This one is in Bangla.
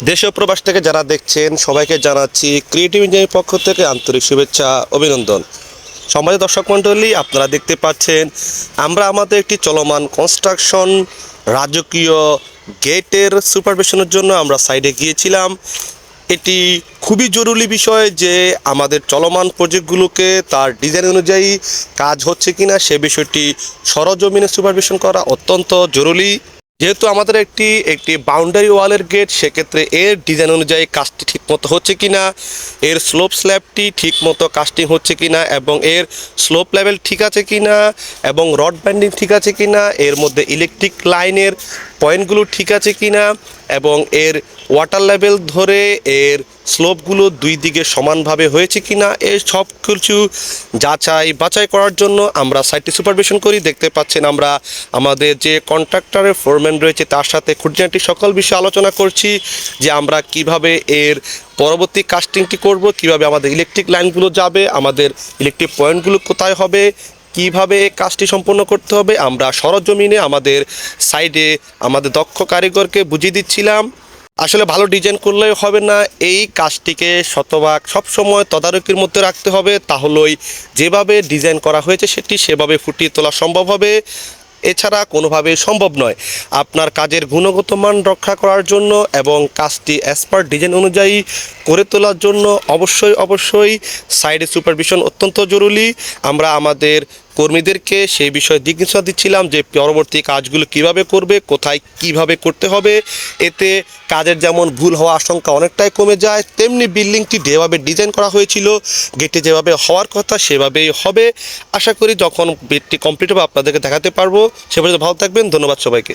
দেশ ও প্রবাস থেকে যারা দেখছেন সবাইকে জানাচ্ছি ক্রিয়েটিভ ইঞ্জিনিয়ারিং পক্ষ থেকে আন্তরিক শুভেচ্ছা অভিনন্দন। সম্মানিত দর্শক মণ্ডলী, আপনারা দেখতে পাচ্ছেন আমরা আমাদের একটি চলমান কনস্ট্রাকশন রাজকীয় গেটের সুপারভিশনের জন্য আমরা সাইডে গিয়েছিলাম। এটি খুবই জরুরি বিষয় যে আমাদের চলমান প্রজেক্টগুলোকে তার ডিজাইন অনুযায়ী কাজ হচ্ছে কিনা সে বিষয়টি সরজমিনে সুপারভিশন করা অত্যন্ত জরুরি। যেহেতু আমাদের একটি বাউন্ডারি ওয়ালের গেট, সেক্ষেত্রে এর ডিজাইন অনুযায়ী কাজটি ঠিকমতো হচ্ছে কিনা, এর স্লোপ স্ল্যাবটি ঠিকমতো কাস্টিং হচ্ছে কিনা এবং এর স্লোপ লেভেল ঠিক আছে কিনা এবং রড ব্যান্ডিং ঠিক আছে কিনা, এর মধ্যে ইলেকট্রিক লাইনের পয়েন্টগুলো ঠিক আছে কিনা এবং এর ওয়াটার লেভেল ধরে এর স্লোপগুলো দুই দিকে সমানভাবে হয়েছে কিনা, এই সব কিছু যাচাই বাছাই করার জন্য আমরা সাইটটি সুপারভিশন করি। দেখতে পাচ্ছেন আমরা আমাদের যে কন্ট্রাক্টরের ফোরম্যান রয়েছে তার সাথে খুঁটিনাটি সকল বিষয়ে আলোচনা করছি যে আমরা কিভাবে এর পরবর্তী কাস্টিংটি করব, কিভাবে আমাদের ইলেকট্রিক লাইনগুলো যাবে, আমাদের ইলেকট্রিক পয়েন্টগুলো কোথায় হবে, কিভাবে এই কাজটি সম্পন্ন করতে হবে। আমরা সরজমিনে আমাদের সাইডে আমাদের দক্ষ কারিগরকে বুঝিয়ে দিচ্ছিলাম। আসলে ভালো ডিজাইন করলে হবে না, এই কাজটিকে শতভাগ সবসময় তদারকির মধ্যে রাখতে হবে, তাহলেই যেভাবে ডিজাইন করা হয়েছে সেটি সেভাবে ফুটিয়ে তোলা সম্ভব হবে, এছাড়া কোনোভাবে সম্ভব নয়। আপনার কাজের গুণগত মান রক্ষা করার জন্য এবং কাজটি অ্যাজ পার ডিজাইন অনুযায়ী করে তোলার জন্য অবশ্যই সাইডে সুপারভিশন অত্যন্ত জরুরি। আমরা আমাদের কর্মীদেরকে সেই বিষয়ে দিক নির্দেশনা দিচ্ছিলাম যে পরবর্তী কাজগুলো কিভাবে করবে, কোথায় কিভাবে করতে হবে। এতে কাজের যেমন ভুল হওয়া আশঙ্কা অনেকটাই কমে যায়, তেমনি বিল্ডিংটি যেভাবে ডিজাইন করা হয়েছিল গেটে যেভাবে হওয়ার কথা সেভাবেই হবে। আশা করি যখন গেটটি কমপ্লিট হবে আপনাদেরকে দেখাতে পারবো। সে পর্যন্ত ভালো থাকবেন। ধন্যবাদ সবাইকে।